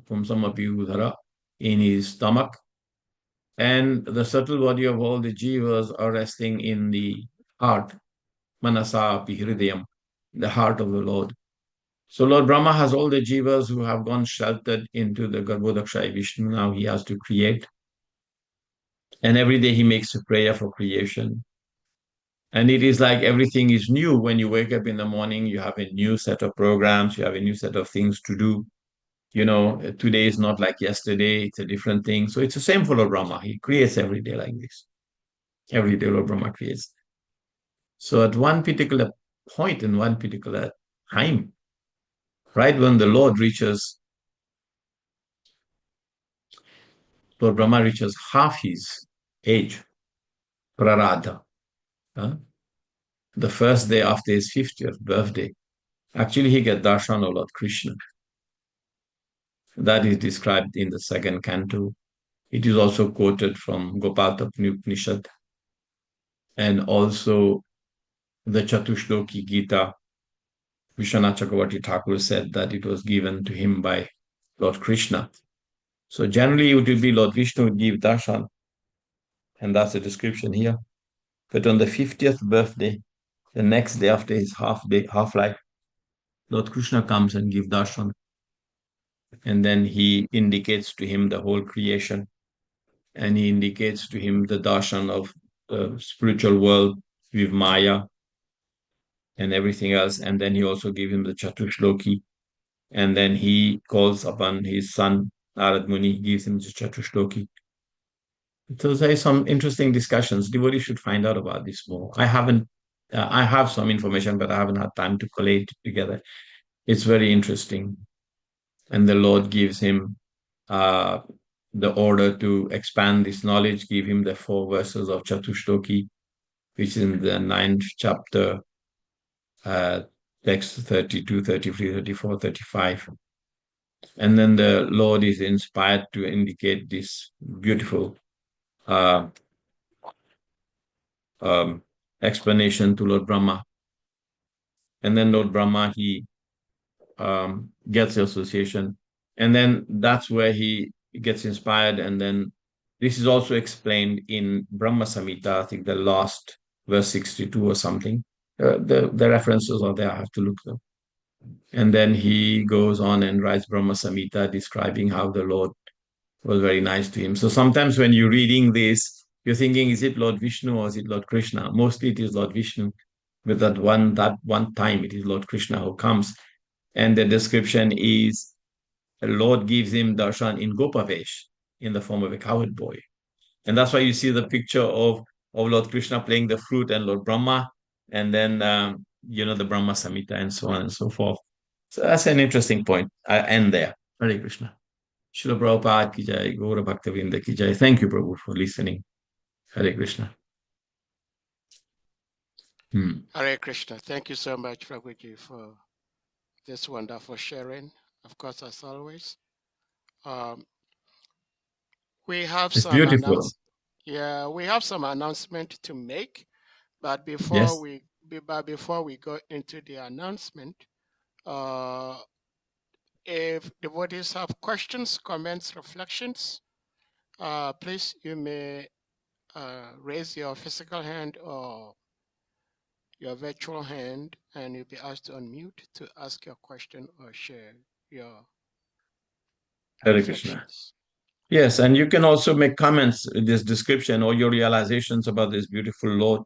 pumsam api udhara, in his stomach. And the subtle body of all the jivas are resting in the heart, manasa api hridayam, the heart of the Lord. So Lord Brahma has all the jivas who have gone sheltered into the Garbhodakshai Vishnu. Now he has to create. And every day he makes a prayer for creation. And it is like everything is new. When you wake up in the morning, you have a new set of programs, you have a new set of things to do. Today is not like yesterday, it's a different thing. So it's the same for Lord Brahma. He creates every day like this. Every day Lord Brahma creates. So at one particular point in one particular time, right when the Lord Brahma reaches half his age, Praradha, huh? The first day after his 50th birthday, actually he gets darshan of Lord Krishna. That is described in the second canto. It is also quoted from Gopaltapani Upanishad and also the Chatushloki Gita. Vishwanath Chakravarti Thakur said that it was given to him by Lord Krishna. So generally it will be Lord Vishnu would give darshan, and that's the description here. But on the 50th birthday, the next day after his half life, Lord Krishna comes and gives darshan, and then he indicates to him the whole creation, and he indicates to him the darshan of the spiritual world with Maya and everything else, and then he also gives him the Chatushloki, and then he calls upon his son Narad Muni, gives him the Chatushloki. So there is some interesting discussions. Devotees should find out about this more. I haven't. I have some information, but I haven't had time to collate it together. It's very interesting, and the Lord gives him uh, the order to expand this knowledge. Give him the 4 verses of Chatushloki, which is in the 9th chapter, uh, text 32, 33, 34, 35. And then the Lord is inspired to indicate this beautiful uh, um, explanation to Lord Brahma. And then Lord Brahma, he gets the association. And then that's where he gets inspired. And then this is also explained in Brahma Samhita, I think the last verse 62 or something. The references are there, I have to look them. And then he goes on and writes Brahma Samhita describing how the Lord was very nice to him. So sometimes when you're reading this, you're thinking, is it Lord Vishnu or is it Lord Krishna? Mostly it is Lord Vishnu. But that one time it is Lord Krishna who comes. And the description is the Lord gives him darshan in Gopavesh in the form of a cowherd boy. And that's why you see the picture of Lord Krishna playing the flute and Lord Brahma, and then the Brahma Samhita and so on and so forth. So that's an interesting point. I end there. Hare Krishna. Srila Prabhupada ki jai, Gaura Bhaktavinda ki jai. Thank you, Prabhu, for listening. Hare Krishna. Hmm. Hare Krishna. Thank you so much, Prabhuji, for this wonderful sharing. Of course, as always, um, we have It's some beautiful. announce. Yeah, we have some announcement to make, but Yes. before we go into the announcement, uh, if devotees have questions, comments, reflections, please you may raise your physical hand or your virtual hand, and you'll be asked to unmute to ask your question or share your Hare Krishna. reflections. Yes, and you can also make comments in this description or your realizations about this beautiful Lord.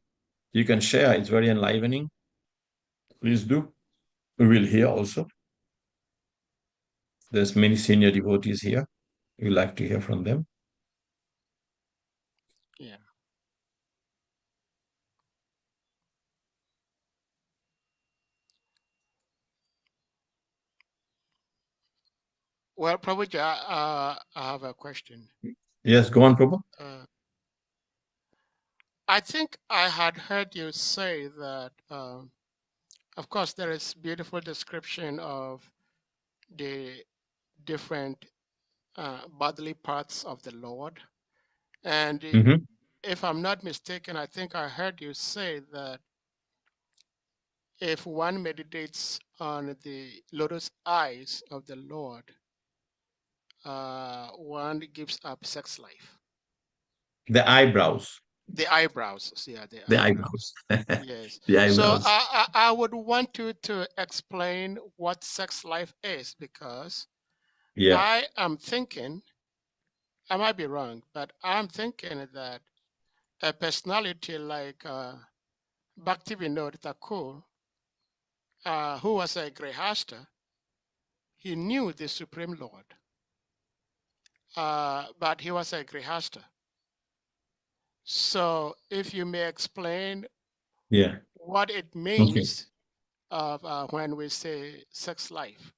You can share. It's very enlivening. Please do. We will hear also. There's many senior devotees here. We like to hear from them. Yeah. Well, Prabhuji, I have a question. Yes, go on, Prabhu. Uh, I think I had heard you say that, of course, there is beautiful description of the different bodily parts of the Lord. And Hmm. if I'm not mistaken, I think I heard you say that if one meditates on the lotus eyes of the Lord, one gives up sex life. The eyebrows. The eyebrows, yeah, the The eyebrows. eyebrows. Yes. The So eyebrows. I would want you to explain what sex life is because Yeah. I am thinking, I might be wrong, but I'm thinking that a personality like Bhaktivinoda Thakur, who was a Grihasta, he knew the Supreme Lord, but he was a Grihasta. So if you may explain Yeah. what it Okay. means of when we say sex life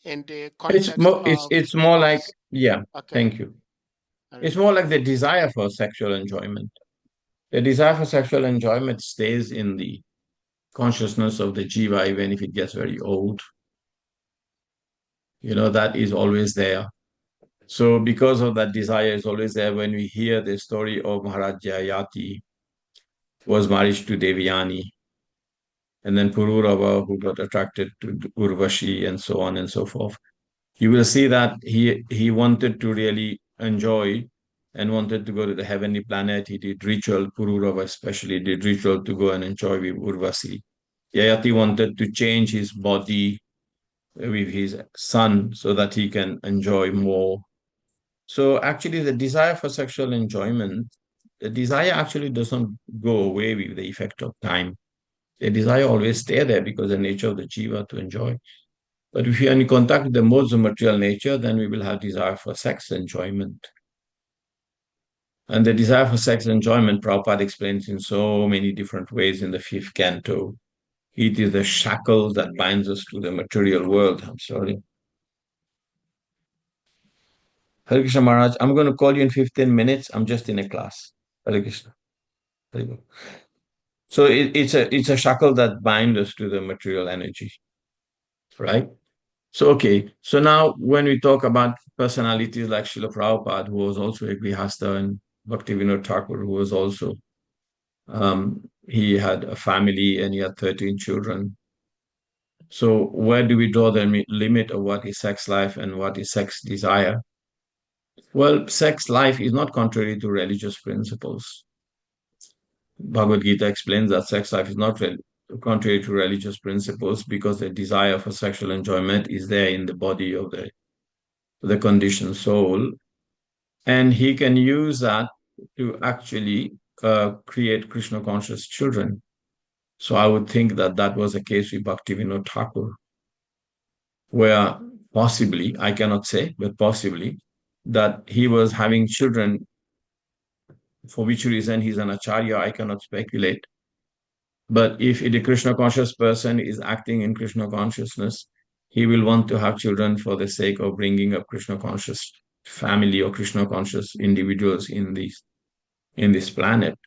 in the It's context more it's more of like, yeah, okay, thank you. Hare It's more Krishna. like the desire for sexual enjoyment. The desire for sexual enjoyment stays in the consciousness of the jiva even if it gets very old. That is always there. So because of that desire is always there when we hear the story of Maharaj Jayati was married to Devyani, and then Pururava who got attracted to Urvashi and so on and so forth. You will see that he wanted to really enjoy and wanted to go to the heavenly planet. He did ritual, Pururava especially did ritual to go and enjoy with Urvasi. Yayati wanted to change his body with his son so that he can enjoy more. So actually the desire for sexual enjoyment, the desire actually doesn't go away with the effect of time. The desire always stay there because the nature of the jiva to enjoy. But if you are in contact with the modes of material nature, then we will have desire for sex enjoyment. And the desire for sex enjoyment, Prabhupada explains in so many different ways in the fifth canto. It is the shackle that binds us to the material world. I'm sorry. Hare Krishna Maharaj, I'm going to call you in 15 minutes. I'm just in a class. Hare Krishna. Hare Krishna. So it's a shackle that binds us to the material energy, right? So okay. So now when we talk about personalities like Srila Prabhupada, who was also a Grihastha, and Bhaktivinoda Thakur, who was also he had a family and he had 13 children. So where do we draw the limit of what is sex life and what is sex desire? Well, sex life is not contrary to religious principles. Bhagavad Gita explains that sex life is not contrary to religious principles because the desire for sexual enjoyment is there in the body of the conditioned soul, and he can use that to actually create Krishna conscious children. So I would think that that was the case with Bhaktivinoda Thakur, where possibly, I cannot say, but possibly, that he was having children, for which reason he's an acharya, I cannot speculate. But if a Krishna conscious person is acting in Krishna consciousness, he will want to have children for the sake of bringing up Krishna conscious family or Krishna conscious individuals in this planet.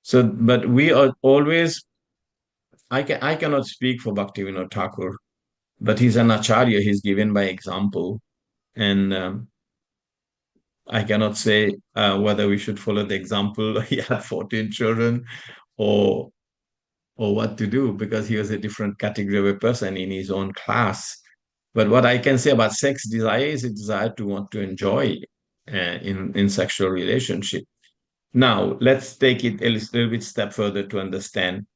So, but we are always, I cannot speak for Bhaktivinoda Thakur, but he's an acharya, he's given by example. And I cannot say whether we should follow the example. He had 14 children or what to do because he was a different category of a person in his own class. But what I can say about sex desire is a desire to want to enjoy in sexual relationship. Now, let's take it a little bit step further to understand.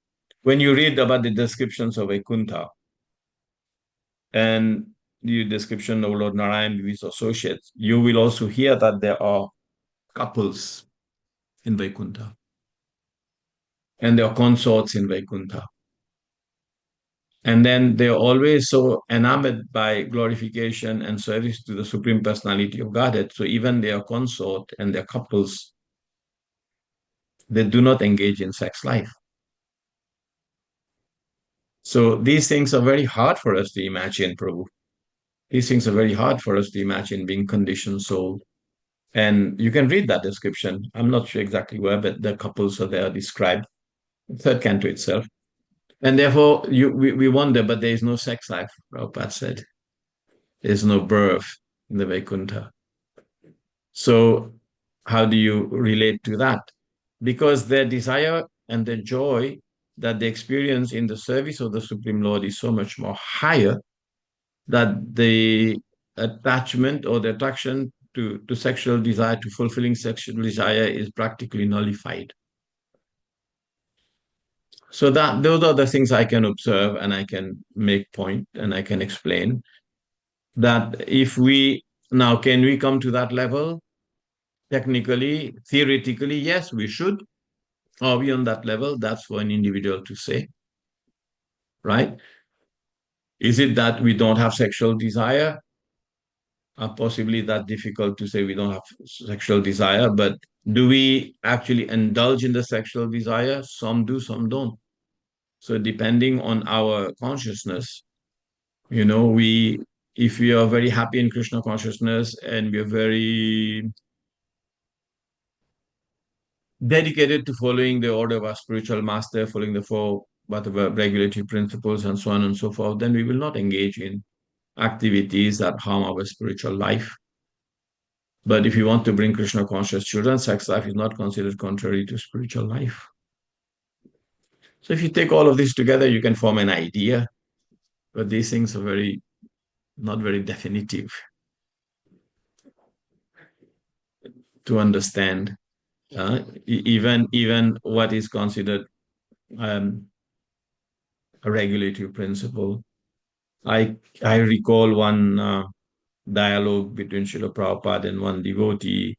When you read about the descriptions of Vaikuntha and the description of Lord Narayan with his associates, you will also hear that there are couples in Vaikuntha and there are consorts in Vaikuntha. And then they're always so enamored by glorification and service to the Supreme Personality of Godhead. So even their consort and their couples, they do not engage in sex life. So these things are very hard for us to imagine, Prabhu. These things are very hard for us to imagine, being conditioned soul. And you can read that description. I'm not sure exactly where, but the couples are there described. Third canto itself. And therefore, we wonder, but there is no sex life, Prabhupada said. There's no birth in the Vaikuntha. So, how do you relate to that? Because their desire and their joy that they experience in the service of the Supreme Lord is so much more higher that the attachment or the attraction to sexual desire, to fulfilling sexual desire, is practically nullified. So that those are the things I can observe and I can make point and I can explain that if we now can we come to that level? Technically, theoretically, yes, we should. Are we on that level? That's for an individual to say, right? Is it that we don't have sexual desire? Possibly that difficult to say we don't have sexual desire, but do we actually indulge in the sexual desire? Some do, some don't. So depending on our consciousness, we if we are very happy in Krishna consciousness and we are very dedicated to following the order of our spiritual master, following the four whatever regulatory principles and so on and so forth, then we will not engage in activities that harm our spiritual life. But if you want to bring Krishna conscious children, sex life is not considered contrary to spiritual life. So if you take all of this together, you can form an idea, but these things are not very definitive to understand. Yeah. Even what is considered um, a regulatory principle. I recall one dialogue between Srila Prabhupada and one devotee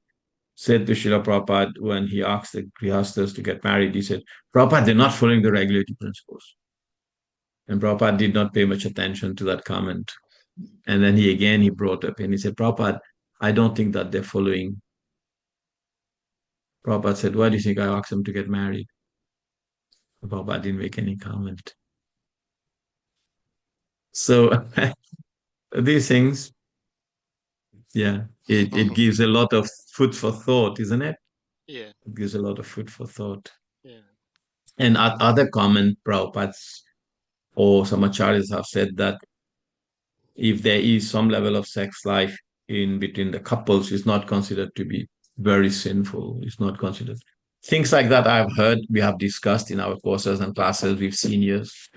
said to Srila Prabhupada when he asked the Grihasthas to get married, he said, Prabhupada, they're not following the regulatory principles. And Prabhupada did not pay much attention to that comment. And then he brought up and he said, Prabhupada, I don't think that they're following. Prabhupada said, why do you think I asked them to get married? Prabhupada didn't make any comment. So these things, yeah, it gives a lot of food for thought, isn't it? Yeah. It gives a lot of food for thought. Yeah. And other common Prabhupads or some acharyas have said that if there is some level of sex life in between the couples, it's not considered to be very sinful. It's not considered. Things like that I've heard, we have discussed in our courses and classes with seniors,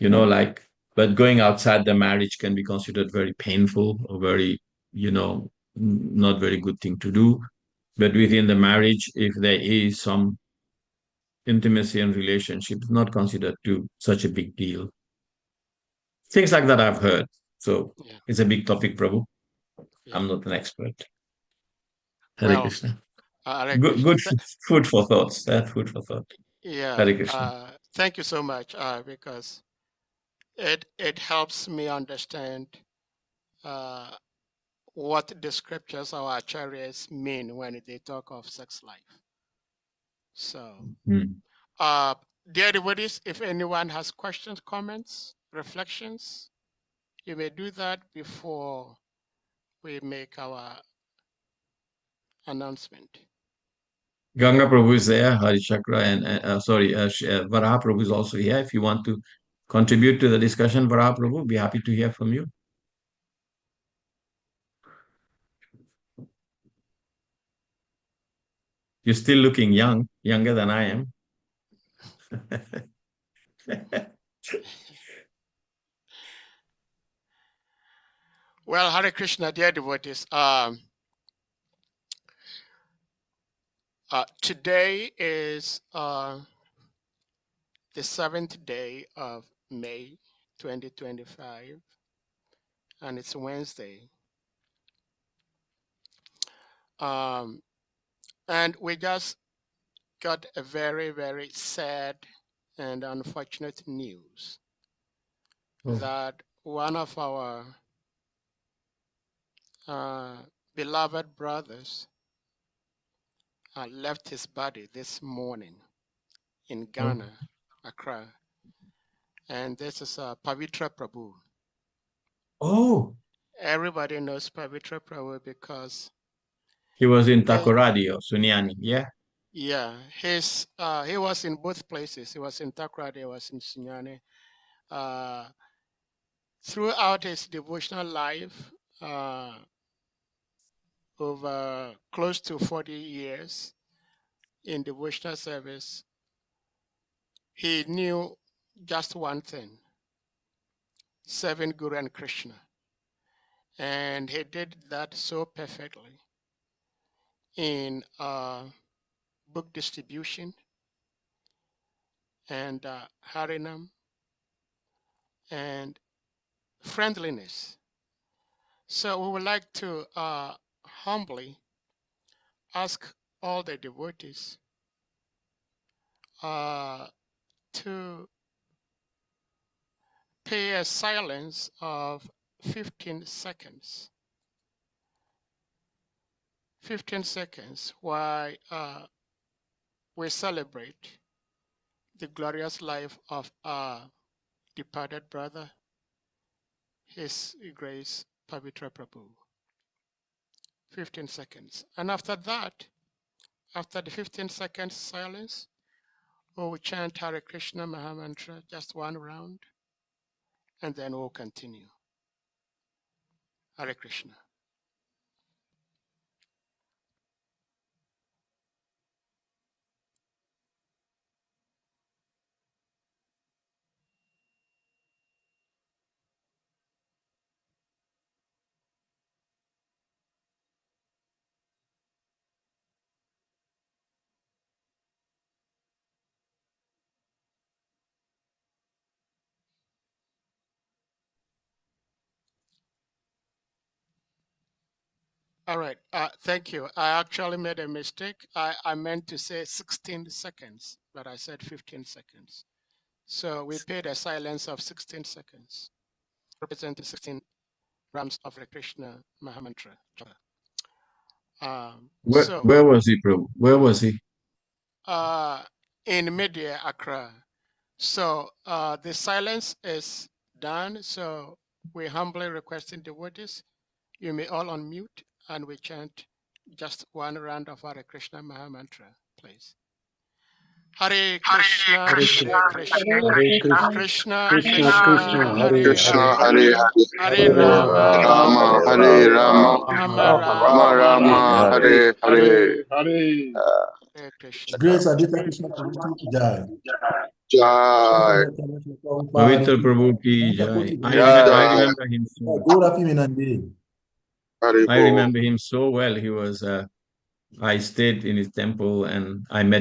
like, but going outside the marriage can be considered very painful or very, not very good thing to do. But within the marriage, if there is some intimacy and relationship, it's not considered to such a big deal. Things like that I've heard. So Yeah. it's a big topic, Prabhu. Yeah. I'm not an expert. Hare Well, Krishna. Hare Krishna. Good food for thoughts. That food for thought. Yeah. Hare Krishna. Thank you so much, because it helps me understand uh, what the scriptures our acharyas mean when they talk of sex life. So, Hmm. uh, dear devotees, if anyone has questions, comments, reflections, you may do that before we make our announcement. Ganga Prabhu is there, Hari Chakra, and Varaha Prabhu is also here. If you want to contribute to the discussion, Varaha Prabhu, be happy to hear from you. You're still looking young, younger than I am. Well, Hare Krishna, dear devotees, today is the 7th day of May 2025, and it's Wednesday. Um, and we just got a very, very sad and unfortunate news Oh, that one of our uh, beloved brothers left his body this morning in oh, Ghana, Accra. And this is Pavitra Prabhu. oh. Everybody knows Pavitra Prabhu because He was in Takoradi or Sunyani, yeah? yeah, he was in both places. He was in Takrady, he was in Sunyani. Throughout his devotional life, over close to 40 years in devotional service, he knew just one thing: serving Guru and Krishna. And he did that so perfectly in book distribution and Harinam and friendliness. So we would like to humbly ask all the devotees to pay a silence of 15 seconds. 15 seconds while we celebrate the glorious life of our departed brother, His Grace Pavitra Prabhu. 15 seconds. And after that, after the 15 seconds silence, we will chant Hare Krishna Mahamantra, just one round, and then we'll continue. Hare Krishna. All right, thank you. I actually made a mistake. I meant to say 16 seconds, but I said 15 seconds. So we paid a silence of 16 seconds, representing 16 rounds of Hare Krishna Mahamantra. Where was he, Prabhu? Where was he? In Media, Accra. So the silence is done. So we humbly requesting devotees, you may all unmute and we chant just one round of Hare Krishna Mahamantra, please. Hare Krishna, Hare Krishna, Hare Krishna, Krishna Krishna Krishna, Krishna, Hare Hare Krishna Hare, Hare, Hare Hare, Hare Hare Hare Rama, Rama, Rama, Hare Hare Rama, Rama, Rama Rama Rama, Rama, Hare Hare Hare Hare, Hare. Hare. Hare Krishna. Grace Adita Krishna Prabhu ki Jai. Jai, Pavitra Prabhupada ki Prabhu Jai. ki Anta jai. koti I vinande. Jai, remember him so well. Gora pi vinande. Hare I Bo. remember him so well. He was, I stayed in his temple and I met